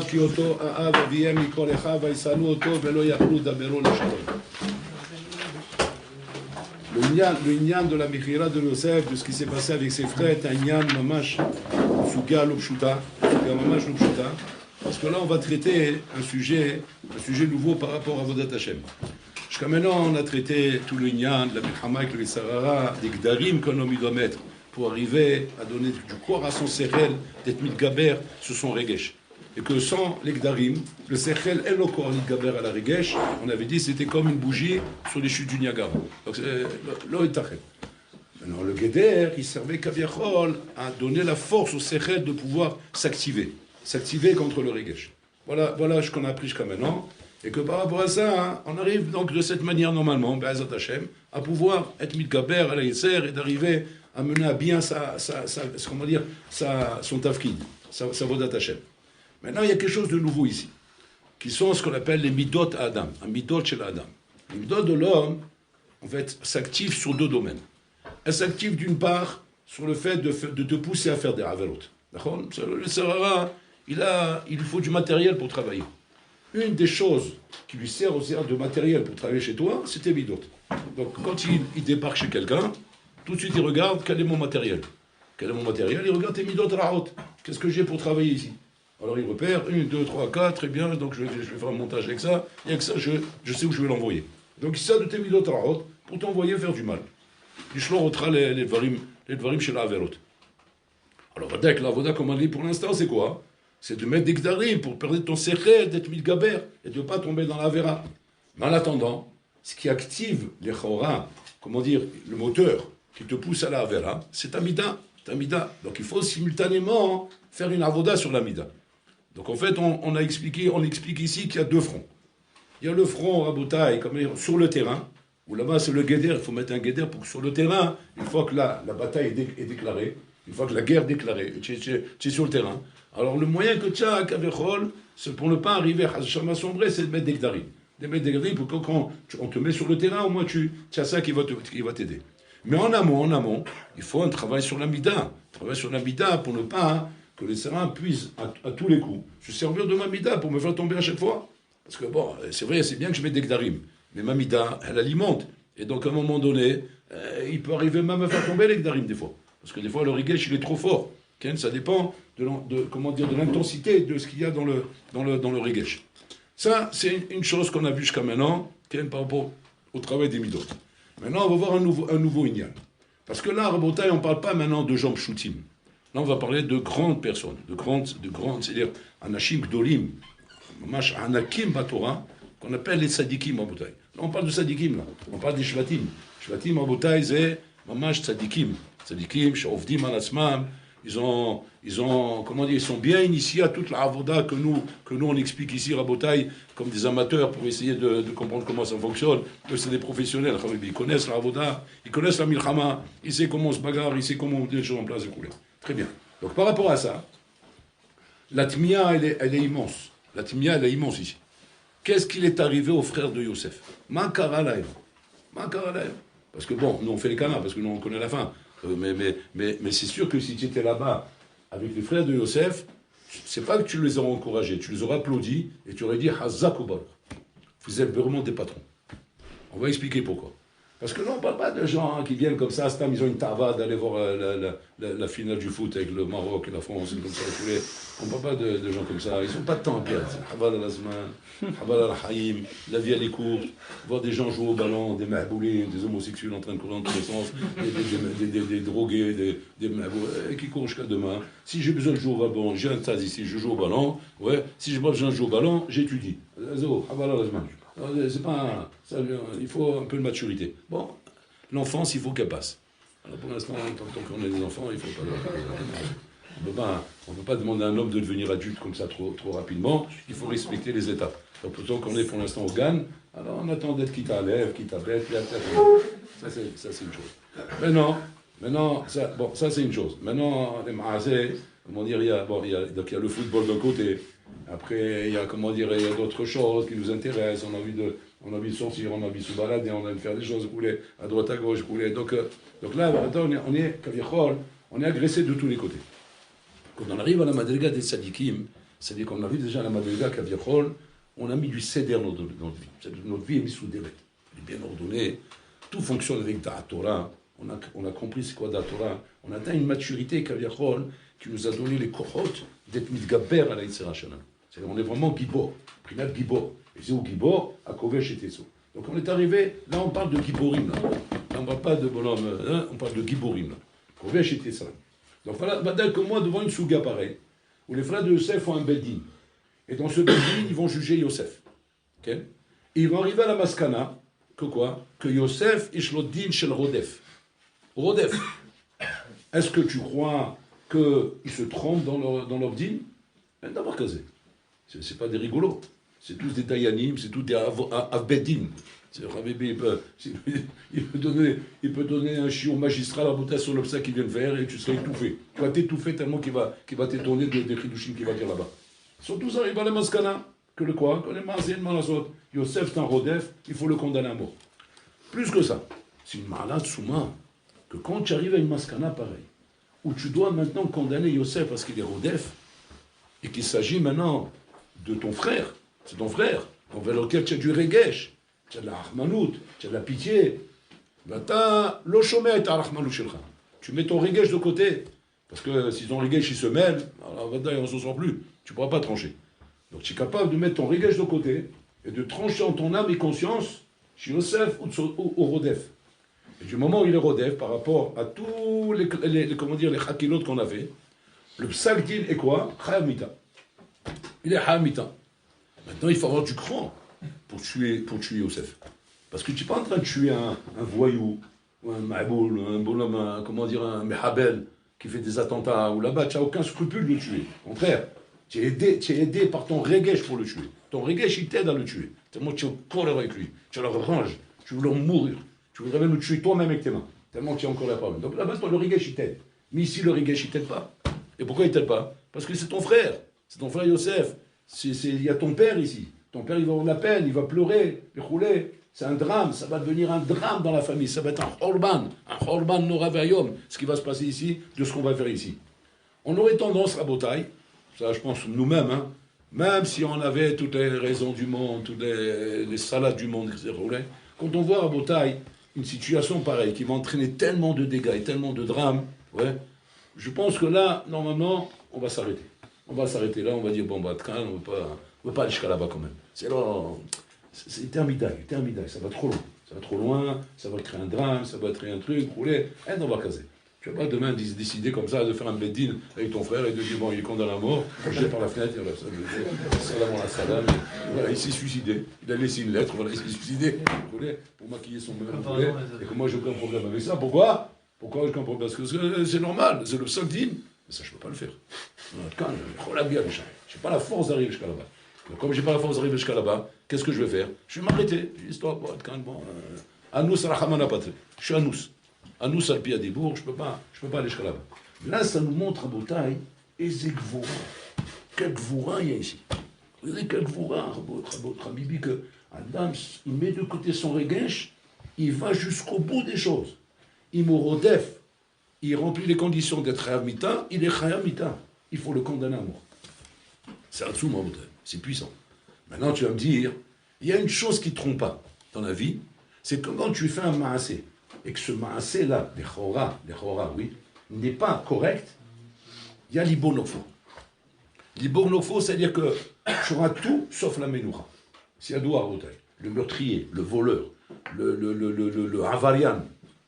כי אותו אהב אביהם מכל אחיו וישנאו אותו ולא יכלו דברו לשלום. Le Inyan de la Mechira de Yosef, de ce qui s'est passé avec ses frères, est un Inyan mamash suga l'obshuta, mamash l'obshuta, parce que là on va traiter un sujet nouveau par rapport à Avodat Hashem. Jusqu'à maintenant on a traité tout le Inyan, la Milchama avec le Sarara, des Gdarim qu'un homme doit mettre pour arriver à donner du corps à son Sechel, d'être mitgaber sur son Regesh. Et que sans les Gdarim, le Sechel et le corps mitgaber à la Regesh, on avait dit c'était comme une bougie sur les chutes du Niagara. Donc c'est l'Oetachel. Maintenant le Geder, il servait Kaviachol à donner la force au Sechel de pouvoir s'activer contre le Regesh. Voilà ce qu'on a appris jusqu'à maintenant. Et que par rapport à ça, on arrive donc de cette manière normalement, Be'ezrat Hashem, à pouvoir être mitgaber à la Yetzer et d'arriver à mener à bien son tafkid, sa vodat Hashem. Maintenant, il y a quelque chose de nouveau ici, qui sont ce qu'on appelle les midot à Adam, un midot chez l'Adam. Les midot de l'homme, en fait, s'activent sur deux domaines. Elles s'activent d'une part sur le fait de te pousser à faire des averot. D'accord ? Le Sarara, il lui faut du matériel pour travailler. Une des choses qui lui sert aussi de matériel pour travailler chez toi, c'est tes midot. Donc, quand il débarque chez quelqu'un, tout de suite, il regarde quel est mon matériel. Quel est mon matériel ? Il regarde tes midot raot. Qu'est-ce que j'ai pour travailler ici ? Alors il repère 1, 2, 3, 4, très bien, donc je vais faire un montage avec ça, et avec ça, je sais où je vais l'envoyer. Donc il sert de tes midot raot pour t'envoyer faire du mal. Il shlorotera les dvarim chez la averot. Alors, avec la voda, comme on dit pour l'instant, c'est quoi ? C'est de mettre des gdarim pour perdre ton sechel, d'être mitgaber, et de ne pas tomber dans la vera. Mais en attendant, ce qui active les chora, comment dire, le moteur, qui te pousse à la Avera, c'est ta mida. Donc il faut simultanément faire une avoda sur la mida. Donc en fait, on explique ici qu'il y a deux fronts. Il y a le front Rabotai, comme sur le terrain, où là-bas c'est le guéder, il faut mettre un guéder pour que sur le terrain, une fois que la bataille est déclarée, une fois que la guerre est déclarée, tu es sur le terrain. Alors le moyen que tu as à Kavechol, c'est pour ne pas arriver à Hachama sombré, c'est de mettre des gdarim. De mettre des gdarim pour que quand on te met sur le terrain, au moins tu as ça qui va t'aider. Mais en amont, il faut un travail sur la mida. Travail sur la mida pour ne pas que les serins puissent, à tous les coups, se servir de ma mida pour me faire tomber à chaque fois. Parce que bon, c'est vrai, c'est bien que je mette des gdarim, mais ma mida, elle alimente. Et donc à un moment donné, il peut arriver même à faire tomber les gdarim des fois. Parce que des fois, le rigesh, il est trop fort. Ça dépend de l'intensité de ce qu'il y a dans le rigesh. Ça, c'est une chose qu'on a vue jusqu'à maintenant, par rapport au travail des midot. Maintenant, on va voir un nouveau Inyan. Parce que là, Rabotai, on ne parle pas maintenant de gens pshutim. Là, on va parler de grandes personnes, de grandes, c'est-à-dire Anashim Gdolim, Mamash Anakim Batora, qu'on appelle les Tzadikim Rabotai. Là, on parle de Tzadikim, là. On parle des Shvatim. Shvatim Rabotai, c'est Mamash Tzadikim. Tzadikim, Shavdim Alatzmam. Ils sont bien initiés à toute la avoda que nous on explique ici, Rabotai, comme des amateurs pour essayer de comprendre comment ça fonctionne. Eux, c'est des professionnels, ils connaissent la avoda, ils connaissent la milchama, ils savent comment on se bagarre, ils savent comment on met les choses en place et couler. Très bien. Donc par rapport à ça, la tmia, elle est immense. La tmia, elle est immense ici. Qu'est-ce qu'il est arrivé aux frères de Yosef ? Makara laïm. Parce que bon, nous on fait les canards, parce que nous on connaît la fin. Mais c'est sûr que si tu étais là-bas avec les frères de Yosef, c'est pas que tu les aurais encouragés, tu les aurais applaudis et tu aurais dit Hazak Obar. Vous êtes vraiment des patrons. On va expliquer pourquoi. Parce que là, on ne parle pas de gens qui viennent comme ça, ils ont une tava d'aller voir la finale du foot avec le Maroc et la France, comme ça. On ne parle pas de gens comme ça. Ils n'ont pas de temps à perdre. Habal al-Azman, Habal al-Haïm, la vie elle est courte. Voir des gens jouer au ballon, des mahboulés, des homosexuels en train de courir dans tous les sens, des drogués, des mahboulés, qui courent jusqu'à demain. Si j'ai besoin de jouer au ballon, j'ai un tas ici, je joue au ballon. Ouais. Si j'ai pas besoin de jouer au ballon, j'étudie. Habal al-Azman. C'est pas il faut un peu de maturité. Bon, l'enfance, il faut qu'elle passe. Alors pour l'instant, tant qu'on a des enfants, il faut pas. On ne peut pas demander à un homme de devenir adulte comme ça trop rapidement. Il faut respecter les étapes. Donc plutôt qu'on est pour l'instant au GAN, alors on attend d'être quitte à lèvres, quitte à bête, ça c'est une chose. Maintenant, ça c'est une chose. Maintenant, les maasés, comment dire, il y a le football d'un côté. Après, il y a d'autres choses qui nous intéressent. On a envie de sortir, on a envie de se balader, on a envie de faire des choses à droite, à gauche. Donc là, on est agressé de tous les côtés. Quand on arrive à la madriga des tzadikim, C'est-à-dire qu'on a vu déjà la Madriga Kaviachol, on a mis du céder dans notre vie. C'est-à-dire que notre vie est mise sous délai. Elle est bien ordonnée. Tout fonctionne avec la Torah. On a compris c'est quoi la Torah. On atteint une maturité Kaviachol qui nous a donné les kohot d'être mitgaber à la Yitzhak Shana. C'est-à-dire qu'on est vraiment Gibor. Prinat Gibor. Et c'est où Gibor? À Kovesh et Tesso. Donc on est arrivé, là on parle de Giborim. Là on ne parle pas de bonhomme, hein, on parle de Giborim. Kovesh et Tesso. Donc voilà, maintenant que moi, devant une souga pareille, où les frères de Yosef font un beddin. Et dans ce beddin, ils vont juger Yosef. Okay? Et ils vont arriver à la maskana, que quoi? Que Yosef ishlodin shel Rodef. Rodef. Est-ce que tu crois qu'ils se trompent dans leur din? D'abord casé. C'est pas des rigolos. C'est tous des dayanim, c'est tous des avbedim. Il peut donner un chiot magistral à bout sur l'obstacle qu'il vient de faire et tu seras étouffé. Tu vas t'étouffer tellement qu'il va t'étonner des chidushim qu'il va dire là-bas. Ils sont tous arrivés à la maskana. Que le quoi? Que les marziennes malasot. Yosef est un rodef, il faut le condamner à mort. Plus que ça, c'est une malade souma que quand tu arrives à une maskana pareille, où tu dois maintenant condamner Yosef parce qu'il est rodef, et qu'il s'agit maintenant de ton frère, c'est ton frère, envers lequel tu as du regesh, tu as de la rahmanout, tu as de la pitié, tu mets ton regesh de côté, parce que si ton regesh il se mêle, alors on ne s'en sort plus, tu ne pourras pas trancher. Donc tu es capable de mettre ton regesh de côté, et de trancher en ton âme et conscience, chez Yosef ou au Rodef. Et du moment où il est Rodef, par rapport à tous les chakilot qu'on a fait, le psak din est quoi? Chayamita. Il est Chayamita. Maintenant, il faut avoir du cran pour tuer Yosef. Parce que tu n'es pas en train de tuer un voyou, ou un maboul, un bonhomme, un mehabel, qui fait des attentats, ou là-bas, tu n'as aucun scrupule de le tuer. Au contraire, tu es aidé par ton regesh pour le tuer. Ton regesh, il t'aide à le tuer. Tellement tu es en colère avec lui. Tu le ranges, tu veux le mourir. Tu voudrais même le tuer toi-même avec tes mains. Tellement tu es en colère par lui. Donc là-bas, le regesh, il t'aide. Mais ici, le regesh, il t'aide pas. Et pourquoi il t'aide pas? Parce que c'est ton frère. C'est ton frère Yosef. Il y a ton père ici. Ton père, il va avoir de la peine, il va pleurer, rouler. C'est un drame, ça va devenir un drame dans la famille. Ça va être un horban noravayom, ce qui va se passer ici, de ce qu'on va faire ici. On aurait tendance à Botaï, ça je pense nous-mêmes, hein, même si on avait toutes les raisons du monde, toutes les salades du monde qui se roulaient, quand on voit à Botaï une situation pareille qui va entraîner tellement de dégâts et tellement de drames, ouais, je pense que là, normalement, on va s'arrêter. On va s'arrêter là, on va dire, bon, bah, on ne veut pas aller jusqu'à là-bas quand même. C'est intermidaille, ça va trop loin. Ça va trop loin, ça va créer un drame, ça va créer un truc, rouler, et on va caser. Tu vas pas demain décider comme ça de faire un beddin avec ton frère et de dire, bon, il est condamné à mort, on jette par la fenêtre, salam, voilà, il s'est suicidé. Il a laissé une lettre, voilà, il s'est suicidé, pour maquiller son meurtre, et que moi j'ai aucun problème avec ça. Pourquoi j'ai aucun problème? Parce que c'est normal, c'est le psak din, mais ça je peux pas le faire. Je n'ai pas la force d'arriver jusqu'à là-bas. Donc, comme je n'ai pas la force d'arriver jusqu'à là-bas, qu'est-ce que je vais faire? Je vais m'arrêter. Je dis stop, Anous Rahamana Patre. Je suis Anous. Anous al Piadibourg, je ne peux pas aller jusqu'à là-bas. Là, ça nous montre à Botaï, et c'est Gvoura. Quel Gvoura il y a ici? Vous voyez, quel Gvoura, Habibi, que Adam, il met de côté son regesh, il va jusqu'au bout des choses. Il Rodef, il remplit les conditions d'être Chayamita, il est Chayamita. Il faut le condamner à mort. C'est un dessous, c'est puissant. Maintenant, tu vas me dire, il y a une chose qui ne trompe pas dans la vie, c'est que quand tu fais un maasé, et que ce maasé-là, les chora, oui, n'est pas correct, il y a l'ibonofo. L'ibonofo, c'est-à-dire que tu auras tout sauf la menoucha. C'est à doigt le meurtrier, le voleur, le avarian,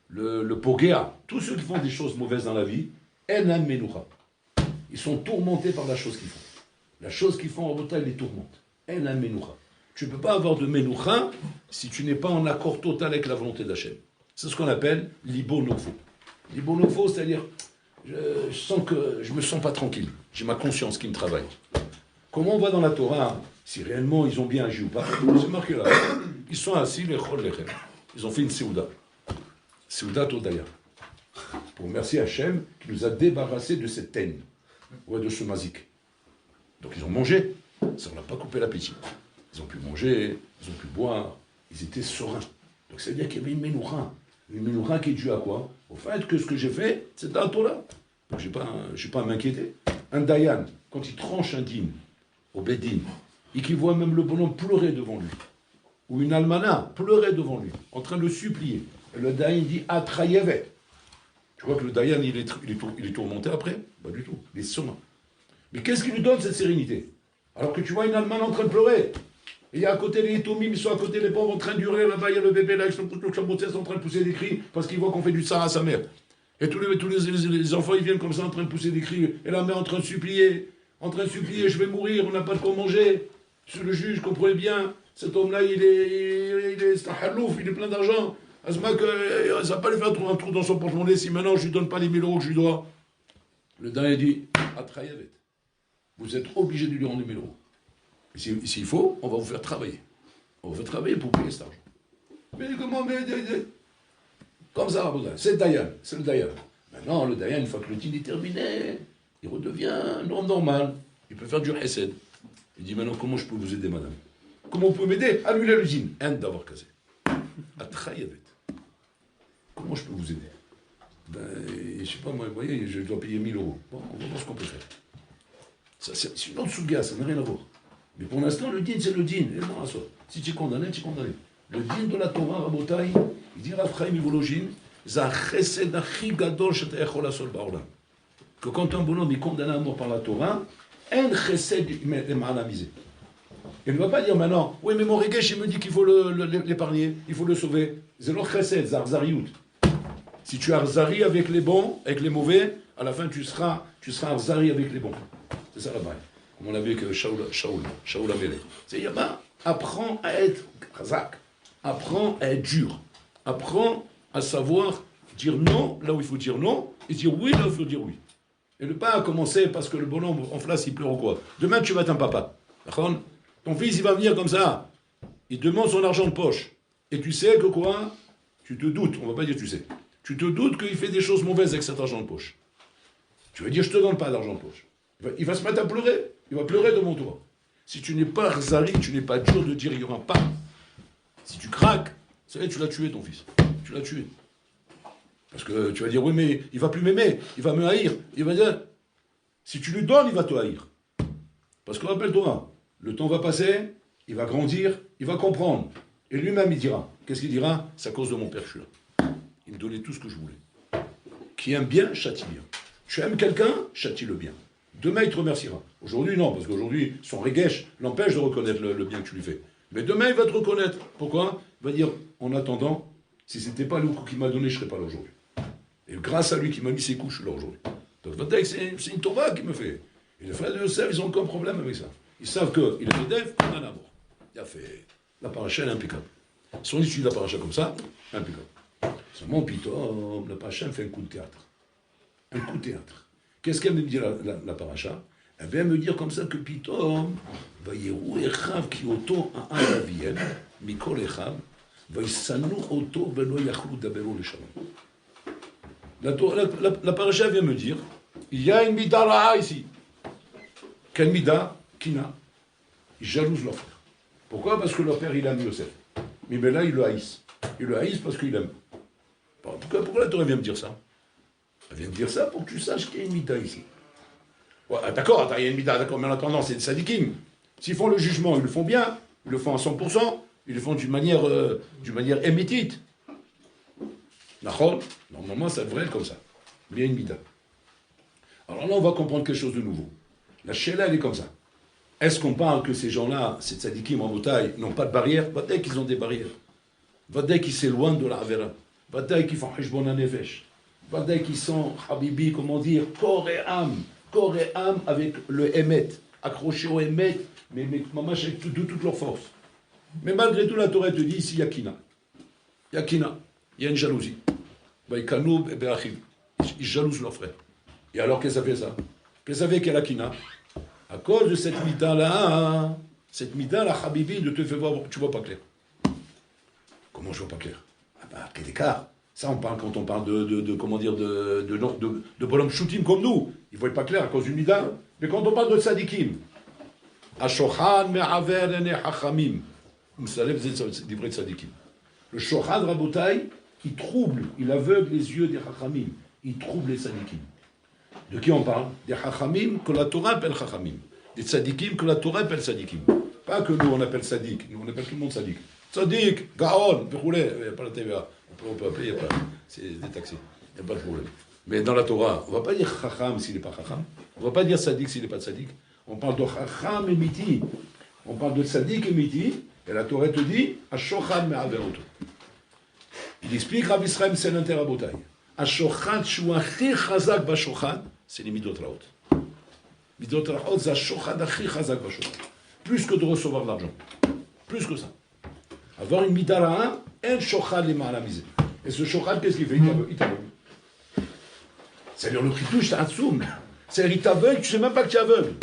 le pogéa, tous ceux qui font des choses mauvaises dans la vie, en la menoucha. Ils sont tourmentés par la chose qu'ils font. La chose qu'ils font en Botaï les tourmente. En la menoucha. Tu ne peux pas avoir de menoucha si tu n'es pas en accord total avec la volonté d'Hachem. C'est ce qu'on appelle l'ibonofo. L'ibonofo, c'est-à-dire, je me sens pas tranquille. J'ai ma conscience qui me travaille. Comment on va dans la Torah, si réellement ils ont bien agi ou pas? C'est marqué là. Ils sont assis, les chol lechem. Ils ont fait une séouda. Séouda Todaya. Pour remercier Hachem qui nous a débarrassés de cette haine. Ouais, de ce mazik. Donc ils ont mangé, ça ne leur a pas coupé l'appétit. Ils ont pu manger, ils ont pu boire, ils étaient sereins. Donc ça veut dire qu'il y avait une menoucha qui est due à quoi? Au fait que ce que j'ai fait, c'est un Torah. Donc je n'ai pas à m'inquiéter. Un dayan, quand il tranche un dîme, au Bédine, et qui voit même le bonhomme pleurer devant lui, ou une almana pleurer devant lui, en train de le supplier, et le Dayan dit Atrayevet. Tu vois que le Dayan, il est tourmenté après? Pas du tout, il est serein. Mais qu'est-ce qui lui donne cette sérénité? Alors que tu vois une almana en train de pleurer, et il y a à côté les Tomim, ils sont à côté les pauvres en train de hurler, là-bas il y a le bébé là, ils sont en train de pousser des cris, parce qu'ils voient qu'on fait du sang à sa mère. Et tous les enfants, ils viennent comme ça en train de pousser des cris, et la mère en train de supplier, je vais mourir, on n'a pas de quoi manger. Le juge, comprenez bien, cet homme-là, il est un halouf, il est plein d'argent. Asma, que ça va pas lui faire un trou dans son porte-monnaie si maintenant je lui donne pas les 1000 euros que je lui dois. Le dingue dit, Atrayavet, vous êtes obligé de lui rendre les 1000 euros. S'il faut, on va vous faire travailler. On va vous faire travailler pour payer cet argent. Mais comment, comme ça, c'est le Dayan. Maintenant, le Dayan, une fois que le dîner est terminé, il redevient un homme normal. Il peut faire du hesed. Il dit maintenant, comment je peux vous aider, madame? Comment vous pouvez m'aider? Allumez l'usine. Un d'avoir cassé. Atrayavet. Comment je peux vous aider? Je sais pas, moi, vous voyez, je dois payer 1000 euros. Bon, on va voir ce qu'on peut faire. Ça, c'est une autre souga, ça n'a rien à voir. Mais pour l'instant, le din, c'est le din. Et bon, si tu es condamné, tu es condamné. Le din de la Torah, Rabotai, il dit Rav Chaim Ivologin, que quand un bonhomme est condamné à mort par la Torah, un chesed est malamisé. Il ne va pas dire maintenant, oui, mais mon regesh, il me dit qu'il faut l'épargner, il faut le sauver. C'est le chesed, zarzariout. Si tu es arzari avec les bons, avec les mauvais, à la fin, tu seras arzari avec les bons. C'est ça la baille. Comme on l'a vu avec Shaoul Amelech. C'est Yaba, apprends à être chazak, apprends à être dur, apprends à savoir dire non là où il faut dire non, et dire oui là où il faut dire oui. Et ne pas commencer parce que le bonhomme en face il pleure ou quoi. Demain tu vas être un papa. Ton fils il va venir comme ça, il demande son argent de poche. Et tu sais que quoi? Tu te doutes, on va pas dire tu sais. Tu te doutes qu'il fait des choses mauvaises avec cet argent de poche. Tu vas dire je te donne pas d'argent de poche. Il va se mettre à pleurer. Il va pleurer devant toi. Si tu n'es pas rzari, tu n'es pas dur de dire il n'y aura pas. Si tu craques, ça y est, tu l'as tué ton fils. Tu l'as tué. Parce que tu vas dire oui mais il va plus m'aimer, il va me haïr. Il va dire, si tu lui donnes, il va te haïr. Parce que rappelle-toi, le temps va passer, il va grandir, il va comprendre. Et lui-même il dira, qu'est-ce qu'il dira? C'est à cause de mon père que je suis là. Il me donnait tout ce que je voulais. Qui aime bien, châtie bien. Tu aimes quelqu'un, châtie-le bien. Demain, il te remerciera. Aujourd'hui, non, parce qu'aujourd'hui, son regesh l'empêche de reconnaître le bien que tu lui fais. Mais demain, il va te reconnaître. Pourquoi? Il va dire, en attendant, si ce n'était pas le coup qu'il m'a donné, je ne serais pas là aujourd'hui. Et grâce à lui qui m'a mis ses couches, je suis là aujourd'hui. Donc, c'est une Torah qui me fait. Et les frères de Yosef, ils n'ont aucun problème avec ça. Ils savent qu'il est Yodef, on en a mort. Il a fait la paracha, elle est impeccable. Si on étudie la paracha comme ça, impeccable. Seulement, Pitom, la paracha fait un coup de théâtre. Un coup de théâtre. Qu'est-ce qu'elle me dit la paracha? Elle vient me dire comme ça que Pitom va yérou echav ki oto a avien mikol echav va yisanu oto velo yachlu daberu leshalom. La paracha vient me dire il y a une mida ra'a ici. Quelle mida? Kina. Ils jalousent leur frère. Pourquoi? Parce que leur père il aime Yosef. Mais là ils le haïssent. Ils le haïssent parce qu'il aime. Pourquoi la Torah vient me dire ça? Elle vient de dire ça pour que tu saches qu'il y a une mida ici. Ouais, d'accord, il y a une mida, d'accord, mais en attendant, c'est des sadikim. S'ils font le jugement, ils le font bien, ils le font à 100%, ils le font d'une manière émétite. Normalement, ça devrait être comme ça. Mais il y a une mida. Alors là, on va comprendre quelque chose de nouveau. La Sheila, elle est comme ça. Est-ce qu'on parle que ces gens-là, ces tzadikim en bouteille, n'ont pas de barrière? Vatay qu'ils ont des barrières. Vatay qu'ils s'éloignent de la Avera. Vatay qu'ils font Hishbon HaNefesh. Vatay qu'ils sont, Habibi, comment dire, corps et âme avec le Emet, accroché au Emet, mais mamash avec toute leur force. Mais malgré tout, la Torah te dit ici, il y a Kina. Il y a Kina. Il y a une jalousie. Ils jalousent leurs frères. Et alors, qu'est-ce que ça fait ça? Qu'est-ce que ça fait qu'il y a la Kina? À cause de cette mida-là, la Habibi, de te fait voir, tu vois pas clair. Comment je vois pas clair? Ah bah, quel écart. Ça, on parle quand on parle de bonhomme shooting comme nous. Ils ne voient pas clair à cause du mida. Mais quand on parle de tzadikim, Ashochan me'aver ene hachamim. C'est vrai de tzadikim. Le shochan rabotai, il trouble, il aveugle les yeux des hachamim. Il trouble les tzadikim. De qui on parle? Des hachamim que la Torah appelle hachamim. Des tzadikim que la Torah appelle tzadikim. Pas que nous on appelle tzadik, nous on appelle tout le monde tzadik. Tzadik, Gaon, Bechoulé, il n'y a pas la TVA. On peut appeler, il n'y a pas. C'est des taxis, il n'y a pas de problème. Mais dans la Torah, on ne va pas dire chacham s'il n'est pas chacham. On ne va pas dire tzadik s'il n'est pas tzadik. On parle de chacham et miti. On parle de tzadik et miti. Et la Torah te dit, Ashochad me'averoto. Il explique Rav Israël Senenter Rabotai. Ashochad shuachi chazak bashochad, c'est les midot raot. Midot raot, c'est Ashochad achi chazak bashochad. Plus que de recevoir de l'argent. Plus que ça. Avoir une midara, un shochad les ma'alamizé. Et ce shochad, qu'est-ce qu'il fait? Il t'aveugle. C'est-à-dire le chitouche, c'est un tsoum. C'est-à-dire il t'aveugle, tu ne sais même pas que tu es aveugle.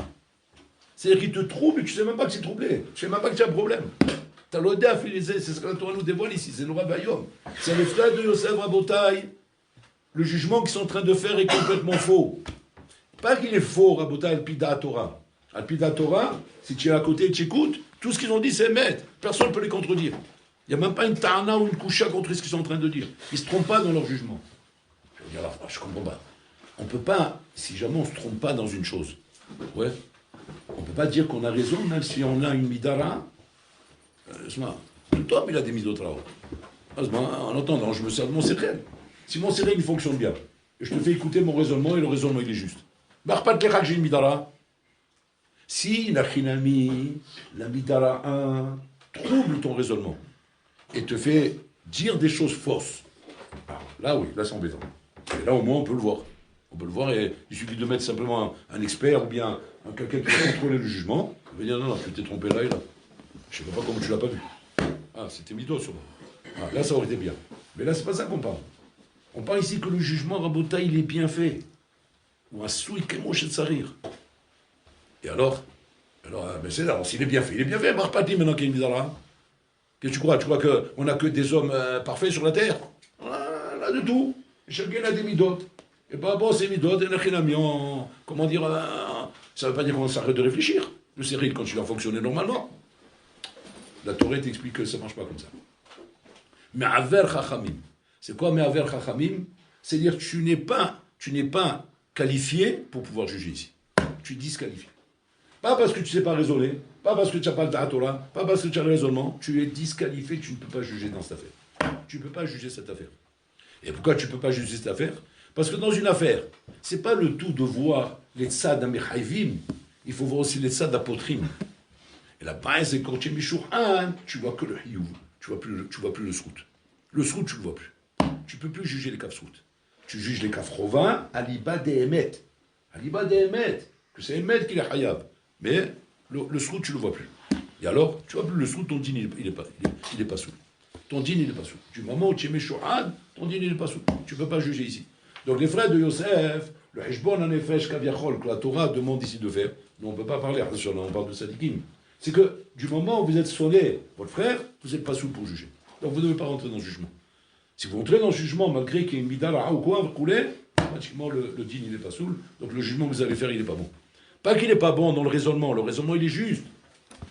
C'est-à-dire qu'il te trouble, tu ne sais même pas que c'est troublé. Tu ne sais même pas que tu as un problème. Tu as l'odé à filiser, c'est ce que la Torah nous dévoile ici, c'est le Rabayom. C'est les frères de Yosef Rabotai. Le jugement qu'ils sont en train de faire est complètement faux. Pas qu'il est faux, Rabotai, Al-Pida Torah. Al-Pida Torah, si tu es à côté et tu écoutes, tout ce qu'ils ont dit, c'est maître. Personne ne peut les contredire. Il n'y a même pas une ta'ana ou une koucha contre ce qu'ils sont en train de dire. Ils ne se trompent pas dans leur jugement. Je veux dire, alors, je ne comprends pas. On ne peut pas, si jamais on ne se trompe pas dans une chose, ouais, on ne peut pas dire qu'on a raison, même si on a une midara. Tout homme, il a des midot raot. En attendant, je me sers de mon sérène. Si mon sérène, il fonctionne bien, et je te fais écouter mon raisonnement, et le raisonnement, il est juste. Pas de que j'ai une midara. Si la chinami, la midara 1, trouble ton raisonnement, et te fait dire des choses fausses, alors, là, oui, là, c'est embêtant. Et là, au moins, on peut le voir. On peut le voir, et il suffit de mettre simplement un expert, ou bien quelqu'un qui va contrôler le jugement, il va dire, non, tu t'es trompé là et là. Je ne sais pas comment tu l'as pas vu. Ah, c'était mytho sur moi. Ah, là, ça aurait été bien. Mais là, c'est pas ça qu'on parle. On parle ici que le jugement Rabota, il est bien fait. Ou un soui kemosh et tsarir. Et alors, ben c'est là, s'il est bien fait. Il est bien fait, marre pas dit maintenant qu'il y a une midara. Qu'est-ce que tu crois? Tu crois qu'on n'a que des hommes parfaits sur la terre? Là, de tout. Chacun a des midotes. Et bon, ces midotes, comment dire, ça ne veut pas dire qu'on s'arrête de réfléchir. Le séril, quand tu vas fonctionner normalement. La Torah t'explique que ça ne marche pas comme ça. Mais aver chachamim. C'est quoi mais aver chachamim? C'est-à-dire que tu n'es pas qualifié pour pouvoir juger ici. Tu es disqualifié. Pas parce que tu ne sais pas raisonner, pas parce que tu n'as pas le Torah, pas parce que tu as le raisonnement, tu es disqualifié, tu ne peux pas juger dans cette affaire. Tu ne peux pas juger cette affaire. Et pourquoi tu ne peux pas juger cette affaire? Parce que dans une affaire, ce n'est pas le tout de voir les tzad amechaivim, il faut voir aussi les tzad apotrim. Et la base, c'est quand tu es Mishouhan, tu vois que le Hiyuv, tu vois plus le Srout. Le Srout, tu ne le vois plus. Tu ne peux plus juger les Kaf Srout. Tu juges les Kaf Rovin à l'Iba des Emet. À l'Iba des Emet, que c'est Emet qui est Hayab. Mais le Srout, tu ne le vois plus. Et alors, tu ne vois plus le Srout, ton din, il n'est pas sous. Ton din, il n'est pas sous. Du moment où tu es Mishouhan, ton din, il n'est pas sous. Tu ne peux pas juger ici. Donc les frères de Yosef, le Heshbon en Nefesh Kaviachol, que la Torah demande ici de faire, nous on ne peut pas parler, on parle de Sadikim. C'est que du moment où vous êtes sonné, votre frère, vous n'êtes pas sous pour juger. Donc vous ne devez pas rentrer dans le jugement. Si vous entrez dans le jugement, malgré qu'il y ait une midara ou quoi, vous coulez, pratiquement le din il n'est pas saoul, donc le jugement que vous allez faire, il n'est pas bon. Pas qu'il n'est pas bon dans le raisonnement il est juste,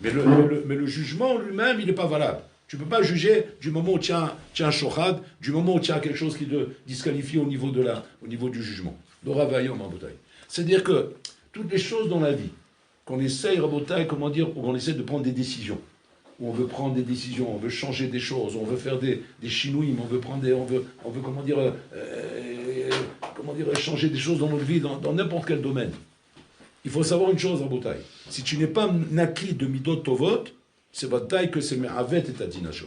mais le jugement lui-même, il n'est pas valable. Tu ne peux pas juger du moment où tu as un shochad, du moment où tu as quelque chose qui te disqualifie au niveau du jugement. L'oravayom en bouteille. C'est-à-dire que toutes les choses dans la vie, qu'on essaye, Rabotai, comment dire, où on essaie de prendre des décisions, où on veut prendre des décisions, on veut changer des choses, on veut faire des chinouïm, on veut comment dire, changer des choses dans notre vie, dans n'importe quel domaine. Il faut savoir une chose, Rabotai. Si tu n'es pas naki de midot tovot, c'est votre taille que c'est me'avet et ta dinasho.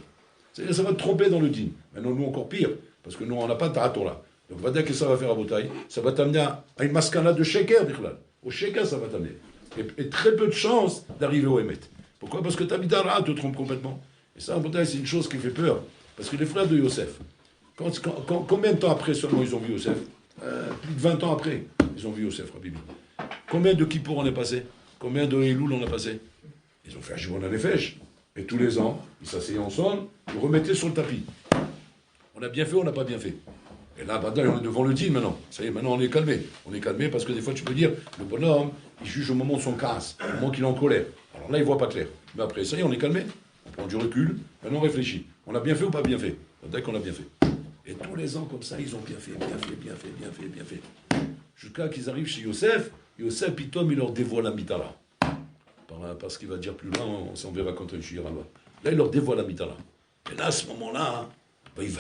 C'est-à-dire ça va te tromper dans le din. Maintenant, nous encore pire, parce que nous, on n'a pas de ta'atora. Donc, va dire que ça va faire Rabotai. Ça va t'amener à une maskana de sheker, d'ichlal. Au sheker, ça va t'amener. Et très peu de chances d'arriver au Emet. Pourquoi? Parce que ta midara te trompe complètement. Et ça, en bouteille, c'est une chose qui fait peur. Parce que les frères de Yosef, combien de temps après seulement ils ont vu Yosef? Plus de 20 ans après, ils ont vu Yosef, Rabbi. Combien de Kippour on est passé? Combien de Elul on a passé? Ils ont fait un Jivon à l'Efesh. Et tous les ans, ils s'asseyaient ensemble, ils remettaient sur le tapis. On a bien fait, on n'a pas bien fait. Et là, on est devant le din maintenant. Ça y est, maintenant on est calmé. On est calmé parce que des fois, tu peux dire, le bonhomme, il juge au moment de son casse, au moment qu'il est en colère. Alors là, il ne voit pas clair. Mais après, ça y est, on est calmé. On prend du recul. Maintenant, on réfléchit. On a bien fait ou pas bien fait? Dès qu'on a bien fait. Et tous les ans, comme ça, ils ont bien fait. Jusqu'à qu'ils arrivent chez Yosef. Yosef, Pitom, il leur dévoile la mitara. parce qu'il va dire plus loin, on s'en verra quand il ira là. Là, il leur dévoile la mitara. Et là, à ce moment-là, ils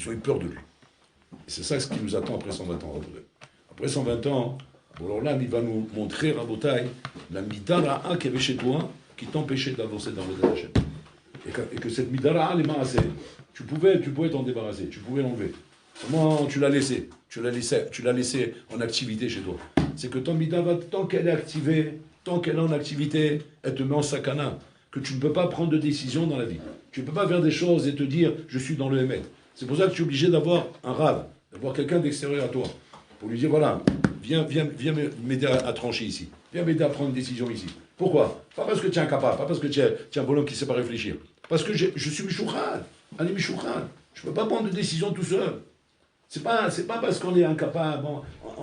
ont eu peur de lui. Et c'est ça ce qui nous attend après 120 ans. Après 120 ans, alors là, il va nous montrer, Rabotai, la mitara qu'il y avait chez toi, qui t'empêchait d'avancer dans le Hachem. Et que cette mitara, elle est marassée. Tu pouvais t'en débarrasser, tu pouvais l'enlever. Comment tu l'as laissé? Tu l'as laissé en activité chez toi. C'est que ton mitara, tant qu'elle est activée, tant qu'elle est en activité, elle te met en sakana. Que tu ne peux pas prendre de décision dans la vie. Tu ne peux pas faire des choses et te dire je suis dans le Hémet. C'est pour ça que tu es obligé d'avoir un rave, d'avoir quelqu'un d'extérieur à toi, pour lui dire voilà, viens m'aider à trancher ici, viens m'aider à prendre une décision ici. Pourquoi? Pas parce que tu es incapable, pas parce que tu es un bonhomme qui ne sait pas réfléchir, parce que je suis Mishouchan, allez Mishouchan, je ne peux pas prendre de décision tout seul. C'est pas parce qu'on est incapable,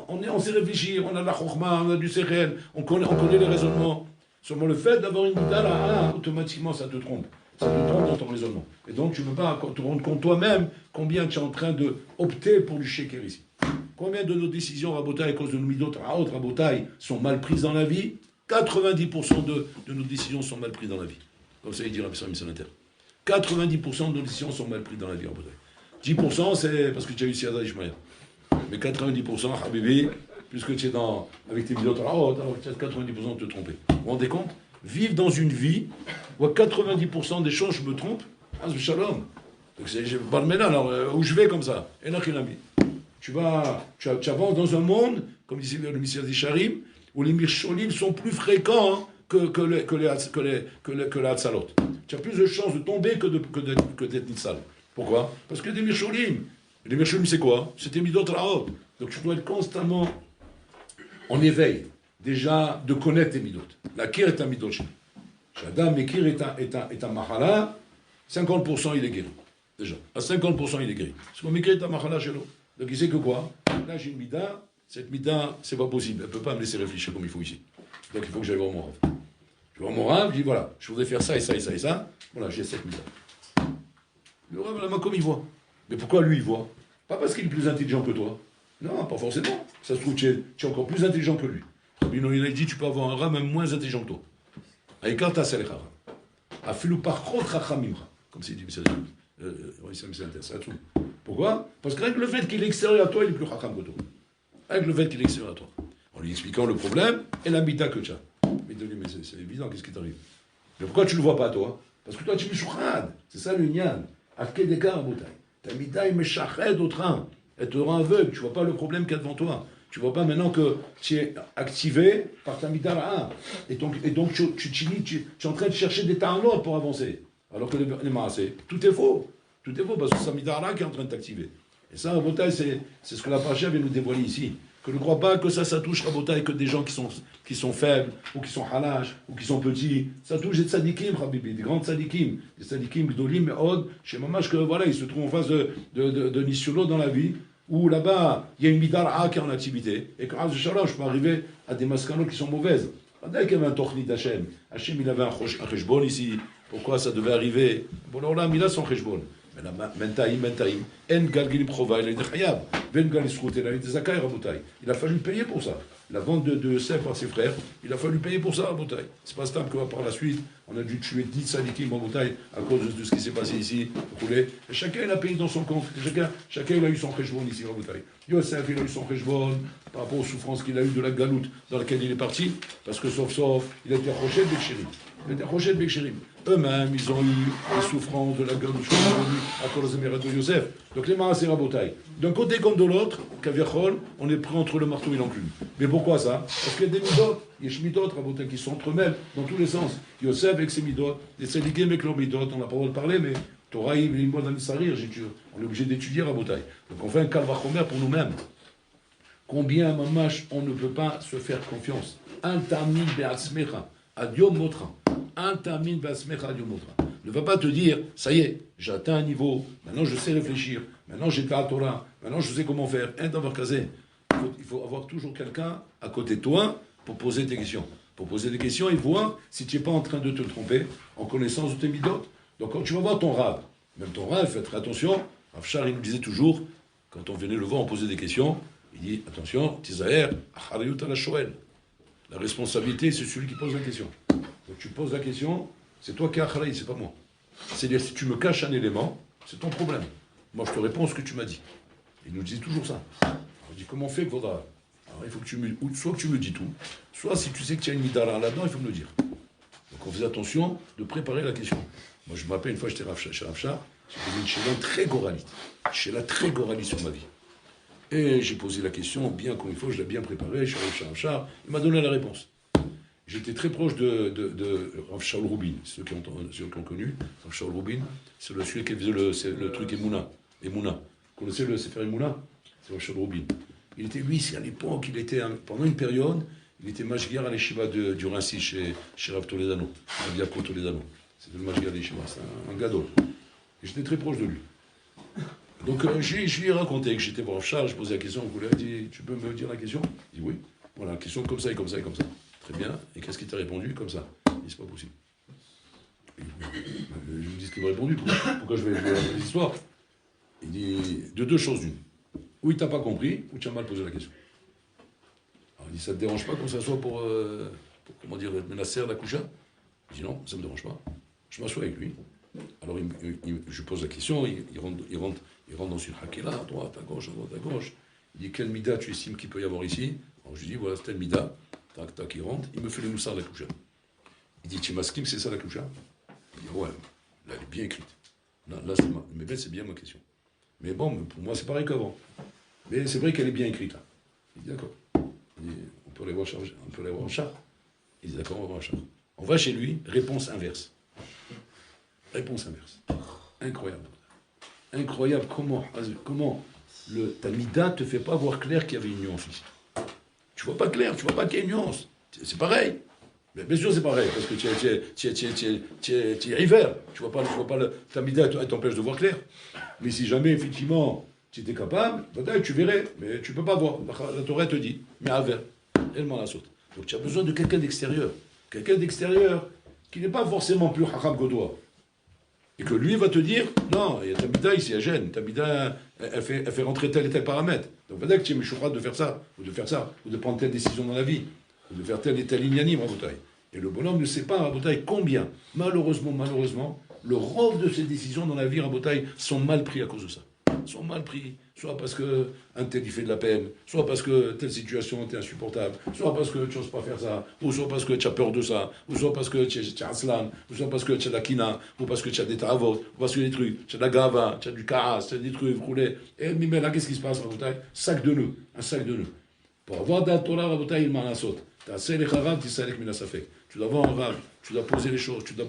on sait réfléchir, on a la chokhma, on a du sérel, on connaît les raisonnements. Seulement le fait d'avoir une mitara, automatiquement ça te trompe. Ça te trompe dans ton raisonnement. Et donc tu ne peux pas te rendre compte toi-même combien tu es en train d'opter pour du sheker ici. Combien de nos décisions, Rabotai, à cause de nos midot, Rabotai, sont mal prises dans la vie? 90% de nos décisions sont mal prises dans la vie. Comme ça, il dit Rabbi Sami Salanter. 90% de nos décisions sont mal prises dans la vie, Rabotai. 10% c'est parce que tu as eu Siada Ishmael. Mais 90%, Habibi, puisque tu es avec tes midot, alors 90% te tromper. Vous vous rendez compte? Vivre dans une vie où à 90% des choses, je me trompe, shalom. Donc je parle maintenant, alors où je vais comme ça? Et là, tu avances dans un monde, comme disait le Messias des Charim, où les Mircholim sont plus fréquents que les Hatzalot. Tu as plus de chances de tomber que d'être Nitzal. Pourquoi? Parce que des Mircholim. Les Mircholim, c'est quoi? C'est des Midot Raot. Donc tu dois être constamment en éveil. Déjà, de connaître tes midot. La kir est un midot chez nous. Adam, mais kir est un mahala, 50% il est guéri. Déjà. À 50% il est guéri. Parce que Mekir est un mahala chez nous. Donc il sait que quoi? Là j'ai une mida, cette mida, c'est pas possible. Elle ne peut pas me laisser réfléchir comme il faut ici. Donc il faut que j'aille voir mon rave. Je vais voir mon rave, je dis voilà, je voudrais faire ça et ça et ça et ça. Voilà, j'ai cette mida. Le rave, là, comme il voit. Mais pourquoi lui il voit? Pas parce qu'il est plus intelligent que toi. Non, pas forcément. Ça se trouve, tu es encore plus intelligent que lui. Il a dit tu peux avoir un rat même moins intelligent que toi. Aïkar tasel chacham. Afilu parchot chachamimcha. Comme c'est dit, c'est tout. Pourquoi? Parce qu'avec le fait qu'il est extérieur à toi, il est plus chacham que toi. Avec le fait qu'il est extérieur à toi. En lui expliquant le problème et la mida que tu as. Mais c'est évident, qu'est-ce qui t'arrive? Mais pourquoi tu ne le vois pas, toi? Parce que toi, tu es mishouchad. C'est ça le nyan. Akedeka rabotai. Ta mida est meshached au train. Elle te rend aveugle. Tu ne vois pas le problème qu'il y a devant toi. Tu ne vois pas maintenant que tu es activé par ta midara. Et donc tu es en train de chercher des ta'anot pour avancer. Alors que les maasé, tout est faux. Tout est faux parce que c'est ta midara qui est en train de t'activer. Et ça, Rabotai, c'est ce que la Pacha vient nous dévoiler ici. Que ne crois pas que ça touche Rabotai que des gens qui sont faibles, ou qui sont halash, ou qui sont petits. Ça touche des tzadikim, Habibi, des grands tzadikim. Des tzadikim, gdolim, mais od, chez Mamash, que voilà, ils se trouvent en face de Nishulo dans la vie. Où là-bas, il y a une midara qui est en activité, et que, je peux arriver à des mascanos qui sont mauvaises. Dès qu'il y avait un torni d'Hachem, Hachem, il avait un cheshbon ici, pourquoi ça devait arriver? Bon, alors là, il a son cheshbon. Mais là, mentaïm, en galgilim chova, il a été chayab, ven galisrout, il a été zakai, rabotai. Il a fallu payer pour ça. La vente de Yosef par ses frères, il a fallu payer pour ça, rabotai. C'est pas stable que par la suite, on a dû tuer 10 sadikim en bouteille à cause de ce qui s'est passé ici, roulé. Et chacun, il a payé dans son compte. Chacun, il a eu son cheshbon ici, rabotai. Yosef, il a eu son cheshbon par rapport aux souffrances qu'il a eues de la galoute dans laquelle il est parti, parce que sauf, il a été roché de Bekshérim. Il a été roché de Bekshérim. Eux-mêmes, ils ont eu les souffrances de la galoute à cause des mérites de Yosef. Donc les maras, c'est rabotai. D'un côté comme de l'autre, Kaviachol, on est pris entre le marteau et l'enclume. Mais pourquoi ça? Parce qu'il y a des midot, il y a midot, rabotai, qui s'entremêlent dans tous les sens. Yosef avec ses midot, les tzadikim avec leurs midot, on n'a pas le droit de parler, mais Torah, on est obligé d'étudier rabotai. Donc on fait un kalvachomer pour nous-mêmes. Combien, mamash, on ne peut pas se faire confiance. Un tamin be'atzmecha, adiom motra. Un tamin be'atzmecha, adiom motra. Ne va pas te dire, ça y est, j'ai atteint un niveau, maintenant je sais réfléchir, maintenant j'ai la Torah, maintenant je sais comment faire. Il faut avoir toujours quelqu'un à côté de toi pour poser des questions. Pour poser des questions et voir si tu n'es pas en train de te tromper en connaissance de tes midot. Donc quand tu vas voir ton rab, même ton rab, faites attention, Afshar il nous disait toujours, quand on venait le voir, on posait des questions, il dit, attention, Tizaher, Acharayut ala Shoel. La responsabilité, c'est celui qui pose la question. Donc tu poses la question, c'est toi qui as Akhraï, c'est pas moi. C'est-à-dire, si tu me caches un élément, c'est ton problème. Moi, je te réponds ce que tu m'as dit. Il nous dit toujours ça. On dit, comment on fait, Kvodra? Alors, il faut que tu me... Soit que tu me dis tout, soit si tu sais que tu as une midara là-dedans, il faut me le dire. Donc on faisait attention de préparer la question. Moi, je me rappelle, une fois, j'étais chez Rafshar, j'ai posé une chéla très goralite. Chéla très goralite sur ma vie. Et j'ai posé la question bien comme il faut, je l'ai bien préparée, je suis allé chez Rafshar, il m'a donné la réponse. J'étais très proche de Rav Shaul Rubin, ceux qui ont connu. Rav Shaul Rubin, c'est celui qui faisait le truc Emouna. Vous connaissez le Sefer Emouna? C'est Rav Shaul Rubin. Il était, lui, c'est à l'époque, pendant une période, il était Mashgiar à l'Eshiva du Rinci chez Rav Toledano, Rav Yaakov Toledano. C'était le Mashgiar à l'Eshiva, c'est un gadol. Et j'étais très proche de lui. Donc je lui ai raconté que j'étais voir Charles, je posais la question, il a dit, tu peux me dire la question? Il dit oui. Voilà, la question comme ça et comme ça et comme ça. Très bien. Et qu'est-ce qu'il t'a répondu? Comme ça. Il dit, c'est pas possible. Je lui dis ce qu'il m'a répondu. Pourquoi je vais jouer à l'histoire? Il dit, de deux choses d'une. Ou il t'a pas compris, ou tu as mal posé la question. Alors il dit, ça te dérange pas qu'on s'assoie pour comment dire, menacer la coucha? Je dis non, ça me dérange pas. Je m'assois avec lui. Alors je pose la question, il rentre dans une hakela, à droite, à gauche, à gauche. Il dit, quel mida tu estimes qu'il peut y avoir ici? Alors je lui dis, voilà, c'est tel mida. Tac, tac, il rentre, il me fait les moussards de la coucha. Il dit, Tchimaskim, c'est ça la coucha? Il dit, ouais, là, elle est bien écrite. Là mais c'est bien ma question. Mais bon, pour moi, c'est pareil qu'avant. Mais c'est vrai qu'elle est bien écrite, là. Il dit, d'accord. Il dit, on peut aller voir en char. Il dit, d'accord, on va voir en char. On va chez lui, réponse inverse. Réponse inverse. Incroyable. Incroyable comment ta mida te fait pas voir clair qu'il y avait une nuance ici. Tu vois pas clair, tu vois pas qu'il y a une nuance. C'est pareil. Mais bien sûr, c'est pareil, parce que tu es hiver. Tu vois pas ta mida, elle t'empêche de voir clair. Mais si jamais, effectivement, tu étais capable, peut-être tu verrais, mais tu peux pas voir. La Torah te dit, mais avec, elle m'en la saute. Donc tu as besoin de quelqu'un d'extérieur. Quelqu'un d'extérieur qui n'est pas forcément plus haram que toi. Et que lui va te dire, non, il y a ta mida ici, elle gêne, ta mida, elle fait rentrer tel et tel paramètre. Donc peut-être que tu es méchourat de faire ça, ou de prendre telle décision dans la vie, ou de faire tel et tel ignanim, Rabotai. Et le bonhomme ne sait pas, Rabotai, combien, malheureusement, le rôle de ces décisions dans la vie, Rabotai, sont mal pris à cause de ça. Sont mal pris, soit parce qu'un tel il fait de la peine, soit parce que telle situation est insupportable, soit parce que tu n'oses pas faire ça, ou soit parce que tu as peur de ça, ou soit parce que tu as aslan, ou soit parce que tu as de la kina, ou parce que tu as des taravot, ou parce que des trucs, tu as de la gava, tu as du karas, tu as des trucs roulés. Et mais là, qu'est-ce qui se passe, Rabotai? Un sac de nœuds. Pour avoir de la Torah, Rabotai, il m'en a sauté. Tu dois avoir un rave, tu dois poser les choses, tu dois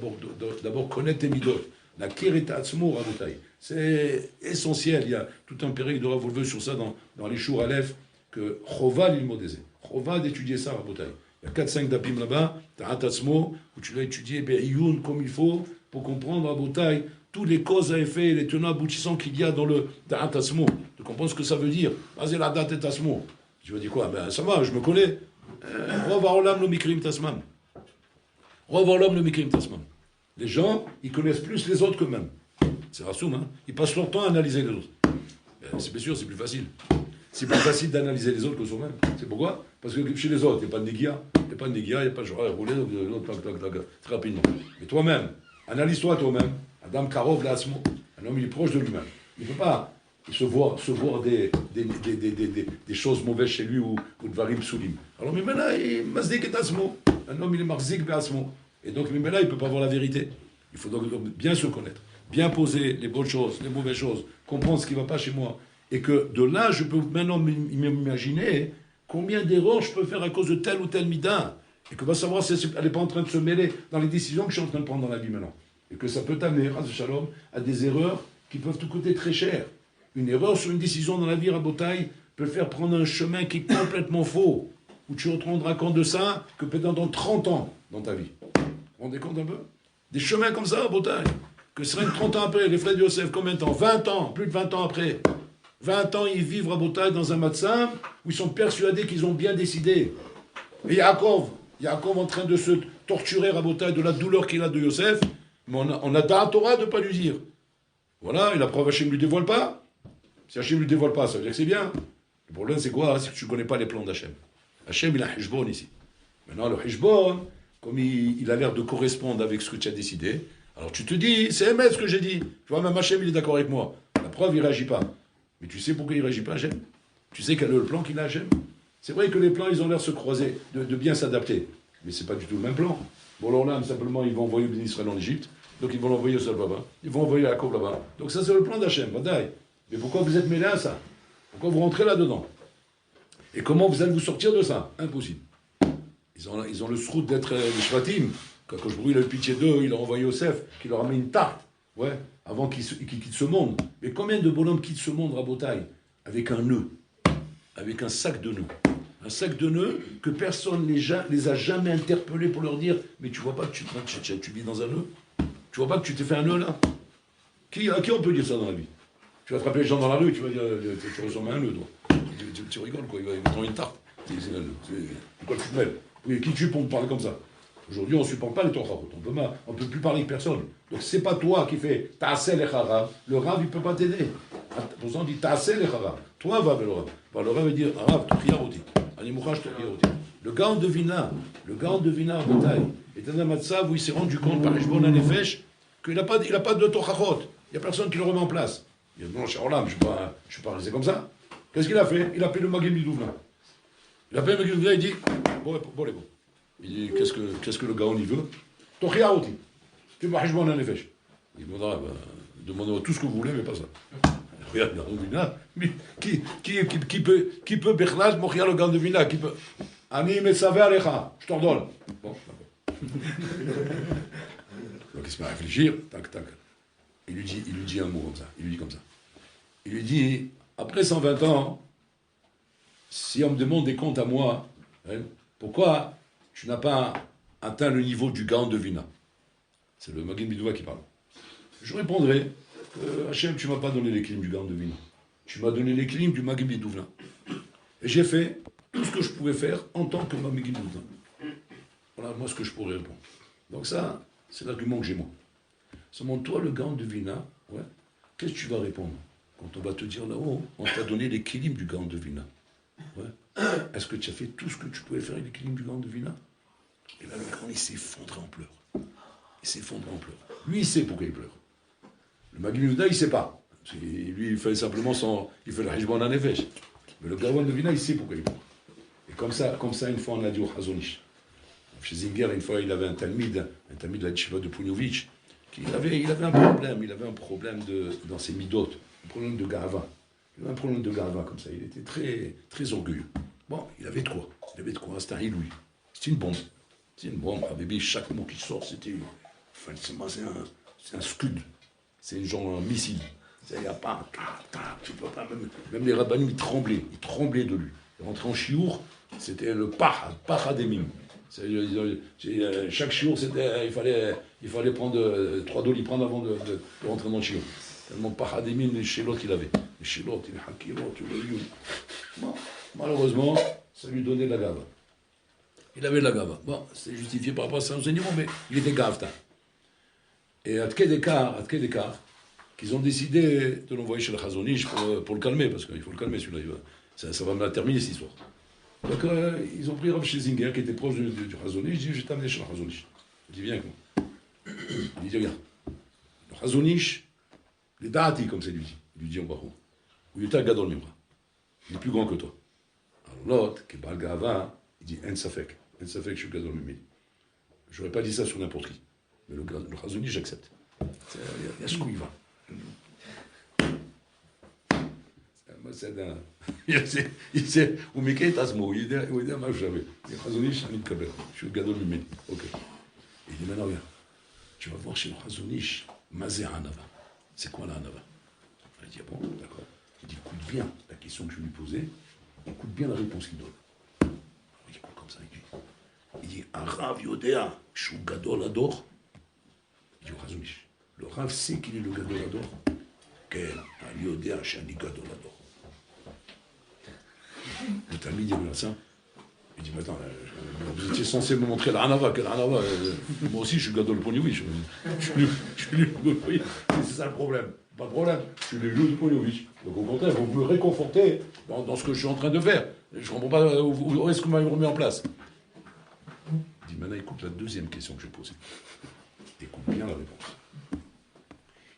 d'abord connaître tes midot. La kirita atzmo, Rabotai. C'est essentiel. Il y a tout un période de Rav Wolve sur ça dans les Shur Aleph, que Chova l'ilmodézé. Chova d'étudier ça, Rabotai. Il y a 4-5 dapim là-bas, t'as un tatsmo, où tu l'as étudié, Iyun comme il faut, pour comprendre, Rabotai, toutes les causes à effet, les tenants aboutissants qu'il y a dans le Tatsmo. Tu comprends ce que ça veut dire? Vas-y, la date est Tatsmo. Tu vas dire quoi? Ben ça va, je me connais. Rova olam lo mikrim tasman. Rova olam lo mikrim tasman. Les gens, ils connaissent plus les autres qu'eux-mêmes. C'est rassoum, hein. Ils passent leur temps à analyser les autres. C'est bien sûr, c'est plus facile. C'est plus facile d'analyser les autres que soi-même. C'est pourquoi? Parce que chez les autres, il n'y a pas de négia, il n'y a pas de genre à rouler, très rapidement. Mais toi-même, analyse-toi toi-même. Adam Karov l'asmo, un homme il est proche de lui-même. Il ne peut pas se voir des choses mauvaises chez lui ou de varim soulim. Alors, Mimena, il mazdik et asmo. Un homme il est marzik et asmo. Et donc, Mimena, il ne peut pas voir la vérité. Il faut donc bien se connaître. Bien poser les bonnes choses, les mauvaises choses, comprendre ce qui ne va pas chez moi. Et que de là, je peux maintenant m'imaginer combien d'erreurs je peux faire à cause de tel ou tel mida. Et que va savoir si elle n'est pas en train de se mêler dans les décisions que je suis en train de prendre dans la vie maintenant. Et que ça peut t'amener, Shalom, à des erreurs qui peuvent te coûter très cher. Une erreur sur une décision dans la vie, Rabotai, peut faire prendre un chemin qui est complètement faux. Où tu te rendras compte de ça que peut-être dans 30 ans dans ta vie. Vous vous rendez compte un peu? Des chemins comme ça, Rabotai. Que serait 30 ans après, les frères de Yosef, combien de temps? 20 ans, plus de 20 ans après. 20 ans, ils vivent Rabotai dans un matzah où ils sont persuadés qu'ils ont bien décidé. Et Yaakov en train de se torturer Rabotai de la douleur qu'il a de Yosef, mais on a dans la Torah de ne pas lui dire. Voilà, et la preuve, Hachem ne lui dévoile pas. Si Hachem ne lui dévoile pas, ça veut dire que c'est bien. Le problème, c'est quoi? C'est que tu ne connais pas les plans d'Hachem. Hachem, il a un hijbon ici. Maintenant, le Hishbon, comme il a l'air de correspondre avec ce que tu as décidé, alors tu te dis, c'est Emet ce que j'ai dit. Tu vois, même Hachem, il est d'accord avec moi. La preuve, il ne réagit pas. Mais tu sais pourquoi il ne réagit pas, Hachem? Tu sais quel est le plan qu'il a, Hachem? C'est vrai que les plans, ils ont l'air de se croiser, de bien s'adapter. Mais ce n'est pas du tout le même plan. Bon, alors là, simplement, ils vont envoyer Ben Israël en Égypte. Donc, ils vont l'envoyer au sol là-bas. Ils vont envoyer Jacob là-bas. Donc, ça, c'est le plan d'Hachem. Badaï. Mais pourquoi vous êtes mêlés à ça? Pourquoi vous rentrez là-dedans? Et comment vous allez vous sortir de ça? Impossible. Ils ont le srout d'être les Shvatim. Quand je il a eu pitié d'eux, il a envoyé Yosef, qui leur a mis une tarte. Ouais, avant qu'ils quittent ce monde. Mais combien de bonhommes quittent ce monde, Rabotaï? Avec un nœud. Avec un sac de nœuds. Un sac de nœuds que personne les a jamais interpellés pour leur dire mais tu vois pas que tu vis dans un nœud? Tu vois pas que tu t'es fait un nœud là? À qui on peut dire ça dans la vie? Tu vas frapper les gens dans la rue, tu vas dire tu ressembles à un nœud, toi. Tu rigoles quoi, il va prendre une tarte. C'est quoi le football? Oui, qui tu pour me parler comme ça? Aujourd'hui, on ne supporte pas les torahot. On ne peut plus parler avec personne. Donc, c'est pas toi qui fais ta'asel et charav. Le rav, il ne peut pas t'aider. Pour ça, on dit ta'asel et charav. Toi, va vers le rav. Le rav va dire rav, t'ochiaroti. Animouchach, t'ochiaroti. Le gars en devina, en bataille, est dans un matzav où il s'est rendu compte par Hishbon HaNefesh qu'il n'a pas de torahot. Il n'y a personne qui le remet en place. Il dit non, cher Olam, je ne suis pas resté comme ça. Qu'est-ce qu'il a fait? Il a appelé le Magim Bidouvna. Il a appelé le Magim Bidouvna, il dit bon. Il dit, qu'est-ce que le Gaon y veut? Tochiaroti. Tu m'as Hishbon HaNefesh. Il demandera, demandez-moi tout ce que vous voulez, mais pas ça. Regarde, le Gaon de Vina. Mais qui peut Bechlal mochia le Gaon de Vina? Qui peut? Ani Metsavé Alecha. Je t'ordonne. Bon, d'accord. Donc il se met à réfléchir. Tac. Il lui dit un mot comme ça. Il lui dit, après 120 ans, si on me demande des comptes à moi, hein, pourquoi tu n'as pas atteint le niveau du Gaon de Vina? C'est le Magin Bidouva qui parle. Je répondrai, Hachem, tu ne m'as pas donné l'équilibre du Gaon de Vina. Tu m'as donné l'équilibre du Magin Bidouva. Et j'ai fait tout ce que je pouvais faire en tant que Magin Bidouva. Voilà, moi, ce que je pourrais répondre. Donc ça, c'est l'argument que j'ai moi. Seulement, toi, le Gaon de Vina, ouais, qu'est-ce que tu vas répondre? Quand on va te dire là-haut, on t'a donné l'équilibre du Gaon de Vina. Ouais. Est-ce que tu as fait tout ce que tu pouvais faire avec l'équilibre du Gaon de Vina? Et là, le Gaon, il s'effondre en pleurs. Lui, il sait pourquoi il pleure. Le Magin Yehuda, il ne sait pas. Lui, il fait simplement il fait le Hishbon HaNefesh. Mais le Gaon de Vina, il sait pourquoi il pleure. Et comme ça, une fois, on a dit au Chazonish. Chez Zinger, une fois, il avait un talmid de la Tchiva de Pounovitch, il avait un problème dans ses midot, un problème de gava. Il avait un problème de gava comme ça, il était très, très orgueilleux. Bon, il avait de quoi, c'était un hiloui. C'était une bombe, à bébé, chaque mot qui sort, c'est un scud, c'est genre un missile. Il n'y a pas, tu peux pas, même les rabbanim, ils tremblaient de lui. Il rentrait en chiour, c'était le pahademim. Chaque chiour, il fallait prendre 3 doliprane avant de rentrer dans le chiour. Tellement pahademim, les chélots qu'il avait. Les chélots, les hakirot, bon, malheureusement, ça lui donnait de la gava. Il avait de la gava. Bon, c'est justifié par rapport à ses enseignements, mais il était gavta. Et à Tkedekar, qu'ils ont décidé de l'envoyer chez le Chazonish pour le calmer, parce qu'il faut le calmer celui-là. Ça va me terminer cette histoire. Donc ils ont pris Rav Schlesinger, qui était proche du Chazonish. Je dis, je vais t'amener chez le Chazonish. Il dit, viens avec moi. Il dit, regarde, le Chazonish, les Da'ati, comme c'est lui dit. Il lui dit, on va où? Il est un gadol mimra. Il est plus grand que toi. Alors l'autre, qui est Baal Gava, il dit, en safek, je suis gadol mimra. Je n'aurais pas dit ça sur n'importe qui. Mais le Chazonish, j'accepte. Il y a ce coup, il va. Il sait, où Mickey est à ce mot, il dit, moi je savais. Il dit, Chazonish, je suis le gadol mimra. Ok. Il dit, maintenant, regarde, tu vas voir chez le Chazonish, Mazé Hanava. C'est quoi la Hanava? Il dit, bon, d'accord. Il dit, écoute bien la question que je lui posais, écoute bien la réponse qu'il donne. Il écoute comme ça, il dit, Arav Yodea, Shou Gadol Ador. Il dit au Chazonish, le Rav sait qu'il est le Gadol Ador. Quel Yodea Shani Gadol Ador. Le Talmid dit ça. Il dit, mais attends, vous étiez censé me montrer la Hanava, quelle Hanava? Moi aussi, je suis Gadol Ponyovitch. C'est ça le problème. Pas de problème, je suis le loup de Ponyovitch. Donc au contraire, vous me réconfortez dans ce que je suis en train de faire. Je ne comprends pas où est-ce que vous m'avez remis en place. Il dit, maintenant écoute la deuxième question que je posais. Écoute bien la réponse.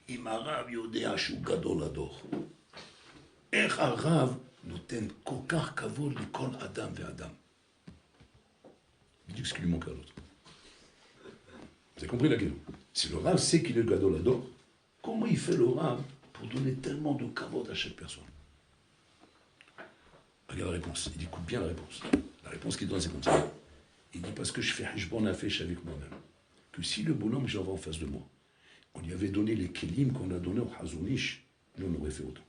אם הרב יודע שהוא גדול הדור, איך הרב נותן כל כך כבוד לכל אדם ואדם? Il dit ce qui lui manque à l'autre. Vous avez compris la question? Si le Rav sait qu'il est le gadol ador, comment il fait le Rav pour donner tellement de kavod à chaque personne? Regarde la réponse. Il dit, écoute bien la réponse. La réponse qu'il donne, c'est comme ça. Il dit, parce que je fais hishbon afesh avec moi-même. Que si le bonhomme, je l'envoie en face de moi, on lui avait donné les kelim qu'on a donnés au Hazonish, nous, on aurait fait autant.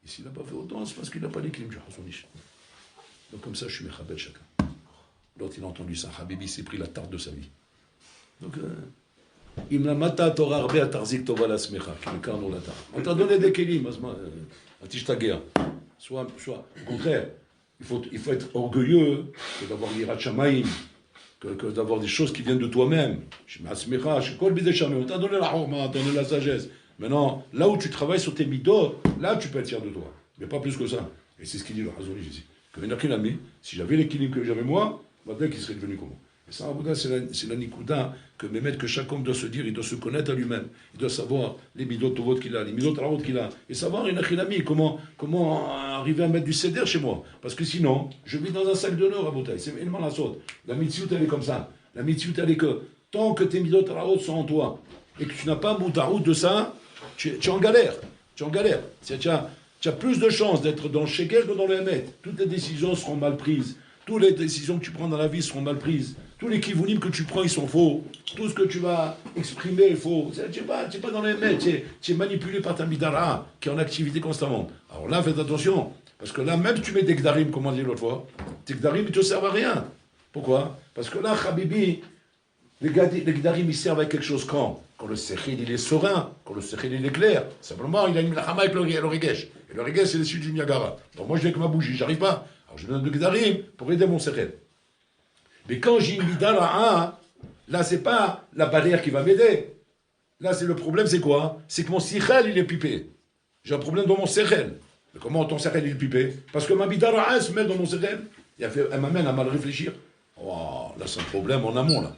Et s'il n'a pas fait autant, c'est parce qu'il n'a pas les kelim du Hazonish. Donc comme ça, je suis mechabel chacun. L'autre, il a entendu ça. Habibi s'est pris la tarte de sa vie. Donc, on t'a donné des kelim, soit, au contraire, il faut être orgueilleux que d'avoir l'Irat Shamaïm, que d'avoir des choses qui viennent de toi-même. On t'a donné la horma, on t'a donné la sagesse. Maintenant, là où tu travailles sur tes midot, là tu peux être fier de toi. Mais pas plus que ça. Et c'est ce qu'il dit le Hazonish ici. Que Menachem, si j'avais les kilim que j'avais moi, maintenant qu'il serait devenu comment? Et ça, c'est la nikuda que Mehmet, que chaque homme doit se dire, il doit se connaître à lui-même. Il doit savoir les midot tovot qu'il a, les midot raot qu'il a. Et savoir, comment arriver à mettre du céder chez moi. Parce que sinon, je vis dans un sac de nœuds, Rabotai. C'est énormément la saute. La mitzvot, elle est comme ça. La mitzvot, elle est que tant que tes midot raot sont en toi, et que tu n'as pas moutarout de ça, tu es en galère. Tu es en galère. Tu as plus de chances d'être dans le shekel que dans le Hémet. Toutes les décisions seront mal prises. Toutes les décisions que tu prends dans la vie seront mal prises. Tous les kivunim que tu prends, ils sont faux. Tout ce que tu vas exprimer est faux. Tu n'es pas dans les Hémet. Tu es manipulé par ta midara qui est en activité constamment. Alors là, faites attention. Parce que là, même si tu mets des gdarim, comme on dit l'autre fois, tes gdarim, ils ne te servent à rien. Pourquoi? Parce que là, Habibi, les gdarim, ils servent à quelque chose quand le sechil, il est serein, quand le sechil, il est clair. Simplement, il a une milachama avec le regesh. Et le regesh, c'est l'issue du Niagara. Donc moi, je viens avec ma bougie, j'arrive pas. Alors je donne de gdarim pour aider mon sechil. Mais quand j'ai une midara, là, c'est pas la balère qui va m'aider. Là, c'est le problème, c'est quoi? C'est que mon sechil, il est pipé. J'ai un problème dans mon sechil. Mais comment ton sechil, il est pipé? Parce que ma midara se met dans mon sechil. Elle m'amène à mal réfléchir. Oh, là, c'est un problème en amont, là.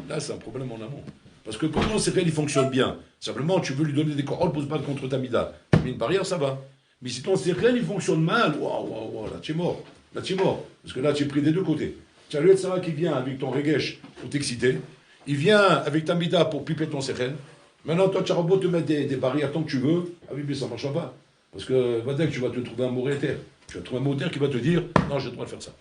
Là, c'est un problème en amont. Parce que quand ton sechil, il fonctionne bien, simplement, tu veux lui donner des coroles pour se battre contre ta mida. Mais une barrière, ça va. Mais si ton sechil, il fonctionne mal, waouh, là, tu es mort. Là, tu es mort. Parce que là, tu es pris des deux côtés. Tu as le Yetzara qui vient avec ton regesh pour t'exciter. Il vient avec ta mida pour piper ton sechel. Maintenant, toi, tu as beau te mettre des barrières tant que tu veux. Ah oui, mais ça ne marchera pas. Parce que, va dire que tu vas te trouver un morétaire. Tu vas trouver un morétaire qui va te dire, non, j'ai le droit de faire ça.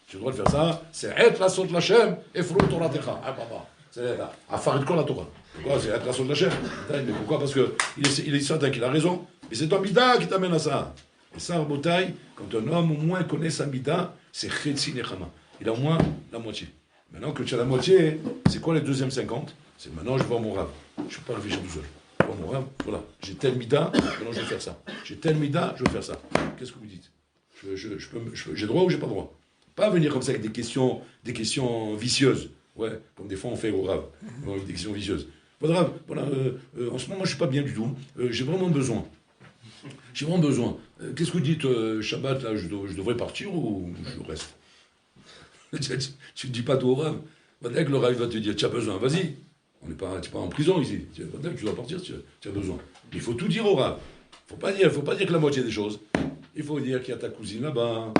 J'ai le droit de faire ça. C'est être la saute lachem et frou Torah techa. Ah, papa. C'est à faire de la Torah. Pourquoi? C'est être la saute lachem. Mais pourquoi? Parce qu'il est certain qu'il a raison. Mais c'est ton mida qui t'amène à ça. Et ça, Rabotai, quand un homme au moins connaît sa mida, c'est chetzi nechama. Il a au moins la moitié. Maintenant que tu as la moitié, c'est quoi les deuxièmes 50? C'est maintenant je vois mon rave. Je ne suis pas réfléchir tout seul. Je vois mon rave, voilà. J'ai tel mida, maintenant je vais faire ça. J'ai tel mida, je vais faire ça. Qu'est-ce que vous dites? J'ai droit ou j'ai pas droit? Pas venir comme ça avec des questions vicieuses. Ouais, comme des fois on fait au rave. Avec des questions vicieuses. Voilà, en ce moment, je ne suis pas bien du tout. J'ai vraiment besoin. Qu'est-ce que vous dites, Shabbat, là, je devrais partir ou je reste? Tu ne dis pas tout au Rav. Dès que le Rav va te dire, tu as besoin, vas-y. Tu n'es pas en prison ici. Dès que tu dois partir, tu as besoin. Il faut tout dire au Rav. Il ne faut pas dire que la moitié des choses. Il faut dire qu'il y a ta cousine là-bas.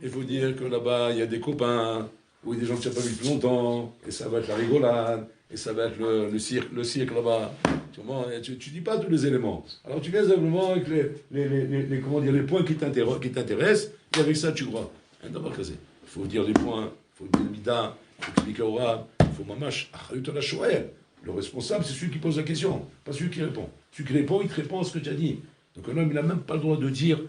Il faut dire que là-bas, il y a des copains, ou des gens que tu n'as pas vu depuis longtemps. Et ça va être la rigolade. Et ça va être le cirque là-bas. Tu ne dis pas tous les éléments. Alors tu viens simplement avec les points qui t'intéressent. Et avec ça, tu crois. D'abord, il faut dire les points, il faut dire le mida, il faut expliquer au rab, il faut mamash, la shoel. Le responsable, c'est celui qui pose la question, pas celui qui répond. Celui qui répond, il te répond à ce que tu as dit. Donc un homme, il n'a même pas le droit de dire,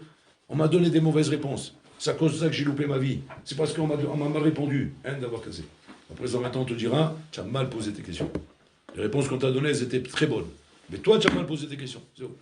on m'a donné des mauvaises réponses. C'est à cause de ça que j'ai loupé ma vie. C'est parce qu'on m'a mal répondu. D'avoir cassé. Après, maintenant, on te dira, tu as mal posé tes questions. Les réponses qu'on t'a données, elles étaient très bonnes. Mais toi, tu as mal posé tes questions. C'est où?